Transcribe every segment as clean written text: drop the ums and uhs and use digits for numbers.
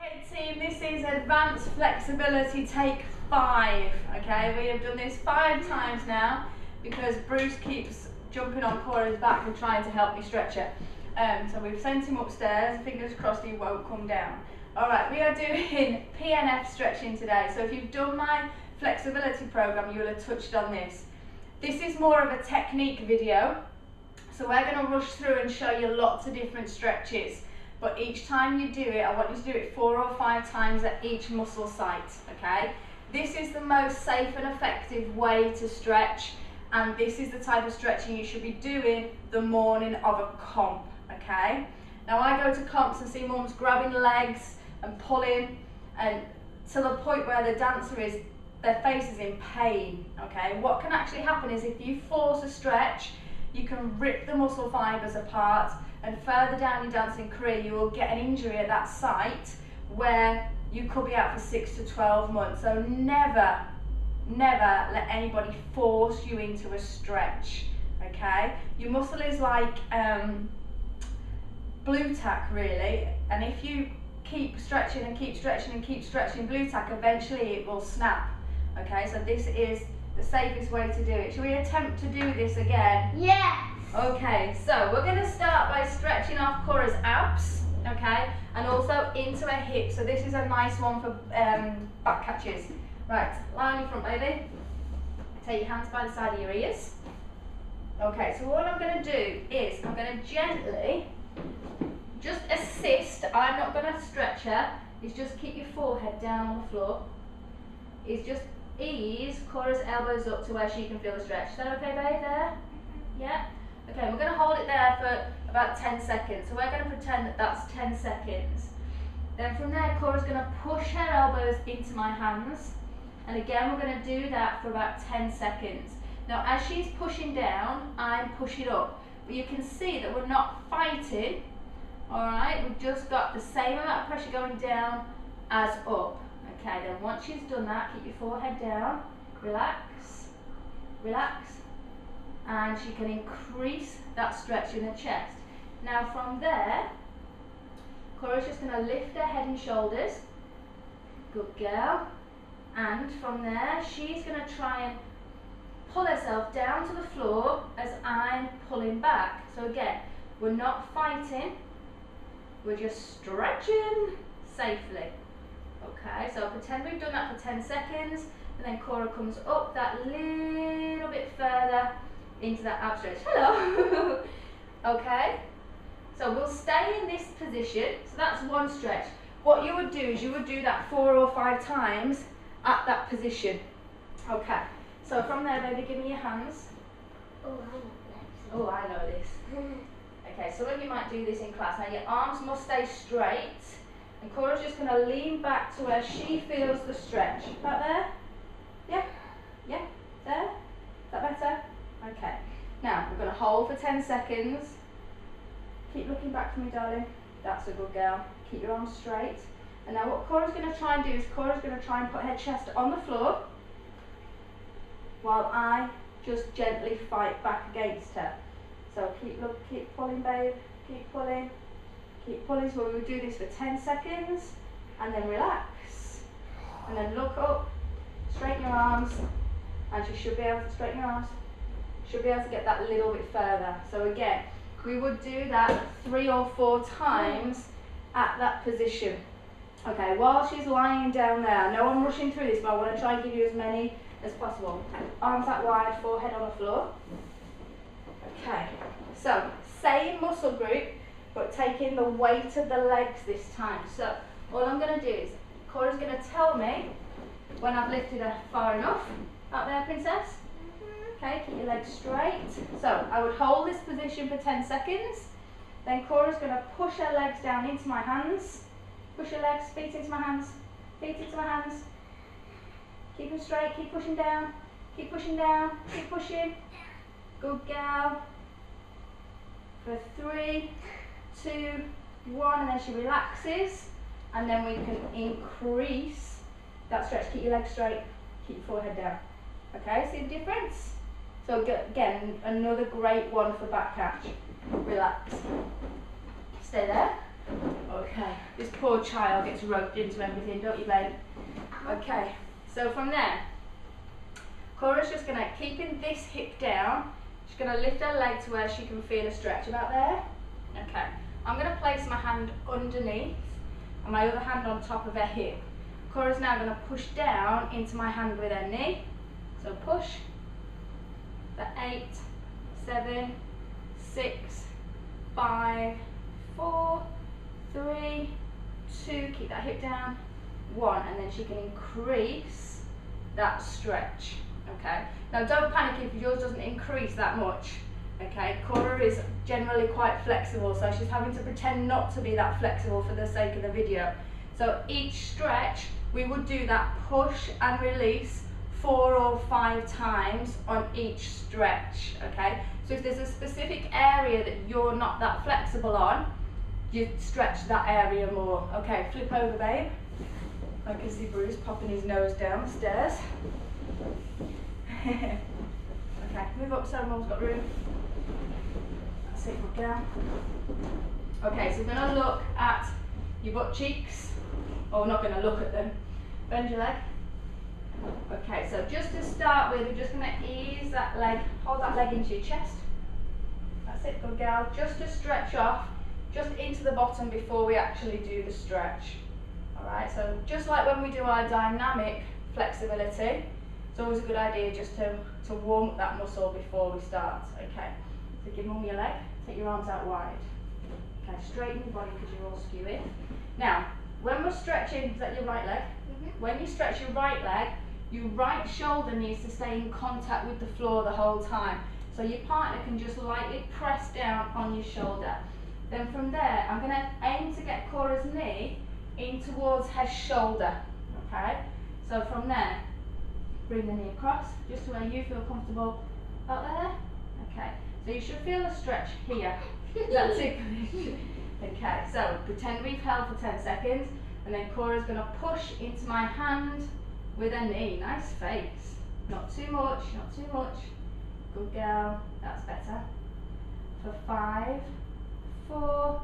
Okay team, this is advanced flexibility take 5, okay? We have done this 5 times now because Bruce keeps jumping on Cora's back and trying to help me stretch her. So we've sent him upstairs, fingers crossed he won't come down. Alright, we are doing PNF stretching today, so if you've done my flexibility program you will have touched on this. This is more of a technique video, so we're going to rush through and show you lots of different stretches. But each time you do it, I want you to do it 4 or 5 times at each muscle site, okay? This is the most safe and effective way to stretch, and this is the type of stretching you should be doing the morning of a comp, okay? Now I go to comps and see mums grabbing legs and pulling, and to the point where the dancer is, their face is in pain, okay? What can actually happen is if you force a stretch, you can rip the muscle fibers apart, and further down your dancing career you will get an injury at that site where you could be out for 6 to 12 months. So never let anybody force you into a stretch, okay? Your muscle is like blue tack really, and if you keep stretching and keep stretching and keep stretching blue tack, eventually it will snap, okay? So this is the safest way to do it. Should we attempt to do this again? Yes! Okay, so we're going to start by stretching off Cora's abs, okay, and also into her hips. So this is a nice one for back catches. Right, lie on your front, baby. Take your hands by the side of your ears. Okay, so what I'm going to do is I'm going to gently just assist. I'm not going to stretch her. Is just keep your forehead down on the floor. Is just ease Cora's elbows up to where she can feel the stretch. Is that okay, babe? There? Yeah? Okay, we're going to hold it there for about 10 seconds. So we're going to pretend that that's 10 seconds. Then from there, Cora's going to push her elbows into my hands. And again, we're going to do that for about 10 seconds. Now, as she's pushing down, I'm pushing up. But you can see that we're not fighting. Alright, we've just got the same amount of pressure going down as up. Okay, then once she's done that, keep your forehead down. Relax. Relax. And she can increase that stretch in the chest. Now from there, Cora's just going to lift her head and shoulders. Good girl. And from there, she's going to try and pull herself down to the floor as I'm pulling back. So again, we're not fighting, we're just stretching safely. Okay, so pretend we've done that for 10 seconds, and then Cora comes up that little bit further into that ab stretch. Hello! Okay, so we'll stay in this position. So that's one stretch. What you would do is you would do that 4 or 5 times at that position. Okay, so from there, baby, give me your hands. Oh, I know this. Okay, some of you might do this in class. Now your arms must stay straight, and Cora's just going to lean back to where she feels the stretch. About there? Yeah? Yeah? There? Is that better? Okay, now we're going to hold for 10 seconds. Keep looking back for me, darling. That's a good girl. Keep your arms straight. And now what Cora's going to try and do is Cora's going to try and put her chest on the floor while I just gently fight back against her. So keep pulling, babe. Keep pulling. Keep pulling. So we will do this for 10 seconds and then relax. And then look up, straighten your arms, and you should be able to straighten your arms. Should be able to get that a little bit further. So again, we would do that 3 or 4 times at that position. Okay, while she's lying down there, I know I'm rushing through this, but I want to try and give you as many as possible. Arms out wide, forehead on the floor. Okay, so same muscle group, but taking the weight of the legs this time. So all I'm going to do is, Cora's going to tell me when I've lifted her far enough. Out there, princess? Okay, keep your legs straight. So I would hold this position for 10 seconds. Then Cora's going to push her legs down into my hands. Push your legs, feet into my hands. Feet into my hands. Keep them straight, keep pushing down. Keep pushing down, keep pushing. Good girl. For 3, 2, 1, and then she relaxes. And then we can increase that stretch. Keep your legs straight, keep your forehead down. Okay, see the difference? So again, another great one for back catch. Relax. Stay there. Okay, this poor child gets roped into everything, don't you, babe? Okay, so from there, Cora's just going to, keeping this hip down, she's going to lift her leg to where she can feel a stretch about there. Okay, I'm going to place my hand underneath and my other hand on top of her hip. Cora's now going to push down into my hand with her knee. So push for 8, 7, 6, 5, 4, 3, 2, keep that hip down, 1, and then she can increase that stretch. Okay, now don't panic if yours doesn't increase that much. Okay, Cora is generally quite flexible, so she's having to pretend not to be that flexible for the sake of the video. So each stretch, we would do that push and release 4 or 5 times on each stretch, okay? So if there's a specific area that you're not that flexible on, you stretch that area more. Okay, flip over, babe. I can see Bruce popping his nose down the stairs. Okay, move up so Mum's got room. That's it, good girl. Okay, so we're going to look at your butt cheeks. Oh, we're not going to look at them. Bend your leg. Okay, so just to start with, we're just going to ease that leg, hold that leg into your chest. That's it, good girl. Just to stretch off, just into the bottom before we actually do the stretch. Alright, so just like when we do our dynamic flexibility, it's always a good idea just to warm up that muscle before we start. Okay, so give Mum your leg, take your arms out wide. Okay, straighten your body because you're all skewy. Now, when we're stretching, is that your right leg? When you stretch your right leg, your right shoulder needs to stay in contact with the floor the whole time. So your partner can just lightly press down on your shoulder. Then from there, I'm going to aim to get Cora's knee in towards her shoulder. Okay? So from there, bring the knee across, just to where you feel comfortable. About there? Okay. So you should feel a stretch here. That's it. Okay, so pretend we've held for 10 seconds. And then Cora's going to push into my hand with her knee. Nice face. Not too much, not too much. Good girl. That's better. For 5, 4,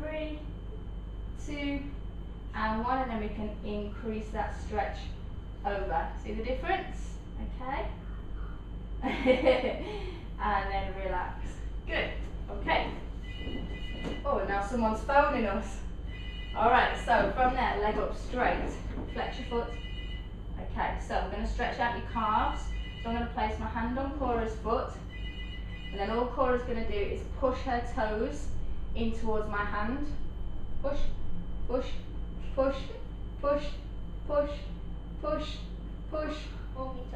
3, 2, and 1. And then we can increase that stretch over. See the difference? Okay. And then relax. Good. Okay. Oh, now someone's phoning us. Alright, so from there, leg up straight, flex your foot. Okay, so I'm going to stretch out your calves. So I'm going to place my hand on Cora's foot. And then all Cora's going to do is push her toes in towards my hand. Push, push, push, push, push, push, push,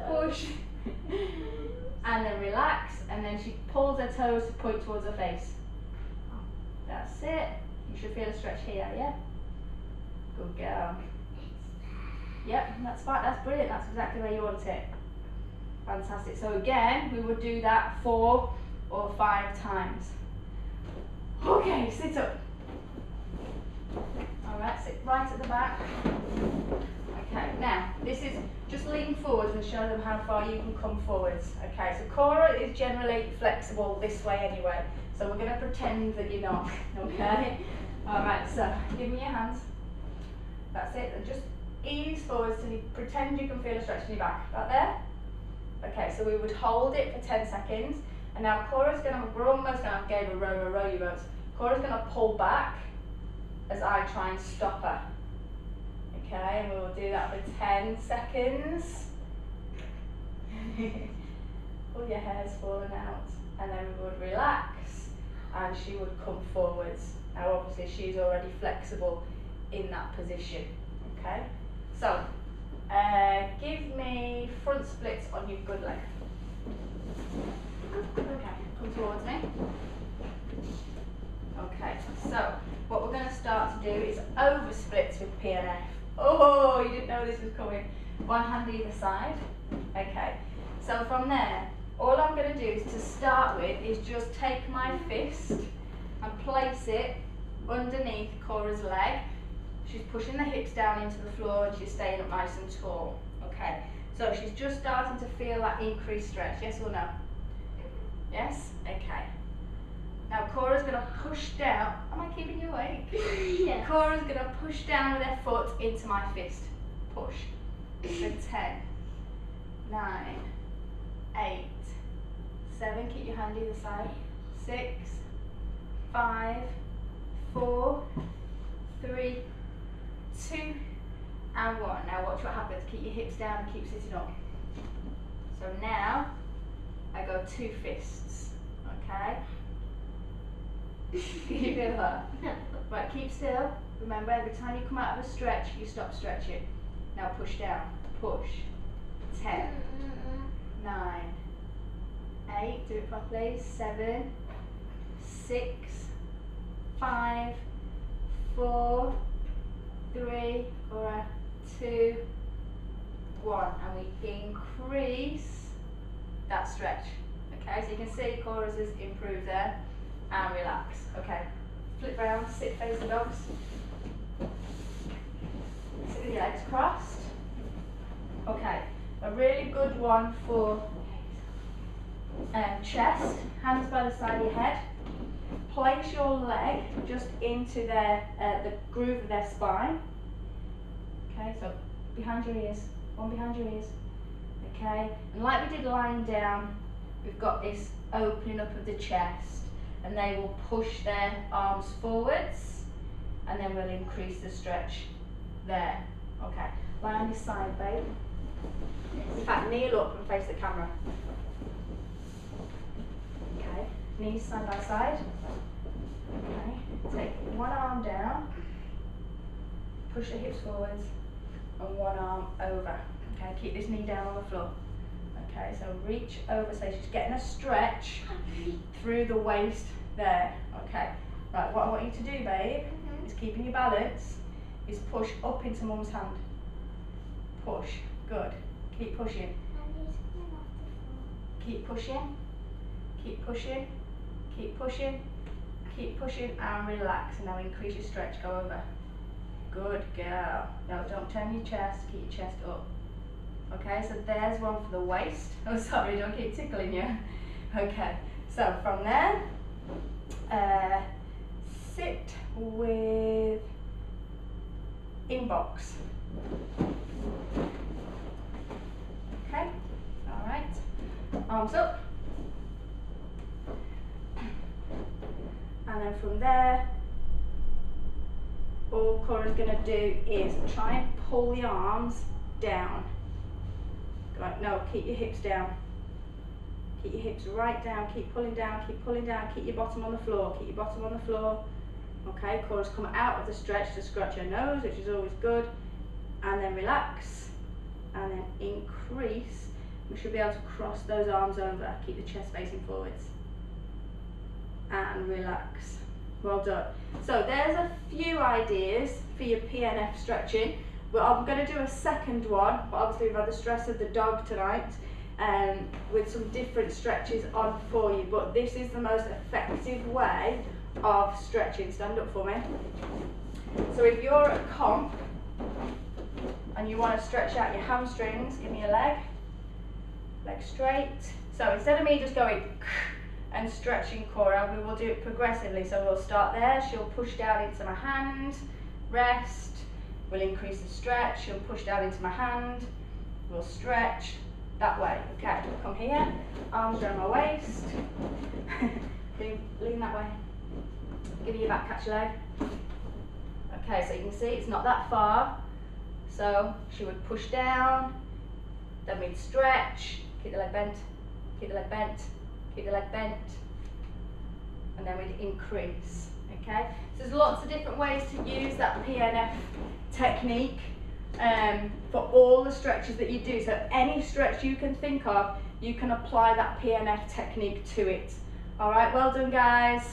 push. And then relax, and then she pulls her toes to point towards her face. That's it. You should feel a stretch here, yeah? Good girl. Yep, that's fine, that's brilliant, that's exactly where you want it. Fantastic. So again, we would do that 4 or 5 times. Okay, sit up. Alright, sit right at the back. Okay, now, this is just lean forwards and show them how far you can come forwards. Okay, so Cora is generally flexible this way anyway, so we're going to pretend that you're not, okay? Alright, so give me your hands. That's it, and just ease forwards till you pretend you can feel a stretch in your back. About there? Okay, so we would hold it for 10 seconds, and now Cora's going to, we're almost going to give a row you boats. Cora's going to pull back as I try and stop her. Okay, and we will do that for 10 seconds. All your hair's falling out, and then we would relax, and she would come forwards. Now obviously she's already flexible in that position, okay? So, give me front splits on your good leg. Okay, come towards me. Okay, so what we're going to start to do is over splits with PNF. Oh, you didn't know this was coming. One hand either side. Okay, so from there, all I'm going to do is to start with is just take my fist and place it underneath Cora's leg. She's pushing the hips down into the floor and she's staying up nice and tall. Okay, so she's just starting to feel that increased stretch. Yes or no? Yes? Okay. Now Cora's going to push push down. Am I keeping you awake? Yeah. Cora's going to push down with her foot into my fist. Push. So 10, 9, 8, 7. Keep your hand either side. 6, 5, 4, 3, 2, and 1. Now watch what happens. Keep your hips down and keep sitting up. So now I go 2 fists. Okay? You feel that? Right, keep still. Remember, every time you come out of a stretch, you stop stretching. Now push down. Push. 10, 9, 8. Do it properly. 7, 6, 5, 4, 3, or 2, 1. And we increase that stretch. Okay, so you can see Cora's has improved there. And relax. Okay, flip round, sit facing dogs. Sit with your legs crossed. Okay, a really good one for chest, hands by the side of your head. Place your leg just into their the groove of their spine. Okay, so behind your ears, one behind your ears. Okay, and like we did lying down, we've got this opening up of the chest. And they will push their arms forwards, and then we'll increase the stretch there. Okay, lie on your side, babe. In fact, kneel up and face the camera. Okay, knees side by side. Okay, take one arm down, push the hips forwards, and one arm over. Okay, keep this knee down on the floor. Okay, so reach over, so she's getting a stretch through the waist there. Okay, right, what I want you to do, babe, is keeping your balance, is push up into mum's hand. Push, good. Keep pushing. Keep pushing, keep pushing, keep pushing, keep pushing, and relax. And now increase your stretch, go over. Good girl. Now don't turn your chest, keep your chest up. Okay, so there's one for the waist. Oh, sorry, don't keep tickling you. Okay, so from there, sit with inbox. Okay, all right, arms up. And then from there, all Cora's gonna do is try and pull the arms down. Right, no, keep your hips down. Keep your hips right down, keep pulling down, keep pulling down, keep your bottom on the floor, keep your bottom on the floor. Okay, Cora's come out of the stretch to scratch her nose, which is always good. And then relax, and then increase. We should be able to cross those arms over, keep the chest facing forwards. And relax. Well done. So there's a few ideas for your PNF stretching. Well, I'm going to do a second one, but obviously we've had the stress of the dog tonight, with some different stretches on for you. But this is the most effective way of stretching. Stand up for me. So if you're at comp and you want to stretch out your hamstrings, give me a leg straight. So instead of me just going and stretching Cora, we will do it progressively. So we'll start there. She'll push down into my hand, rest. We'll increase the stretch, she'll push down into my hand, we'll stretch that way. Okay, come here, arms around my waist, lean that way, give me your back, catch your leg. Okay, so you can see it's not that far, so she would push down, then we'd stretch, keep the leg bent, keep the leg bent, keep the leg bent, and then we'd increase. Okay, so there's lots of different ways to use that PNF technique for all the stretches that you do. So any stretch you can think of, you can apply that PNF technique to it. All right, well done, guys.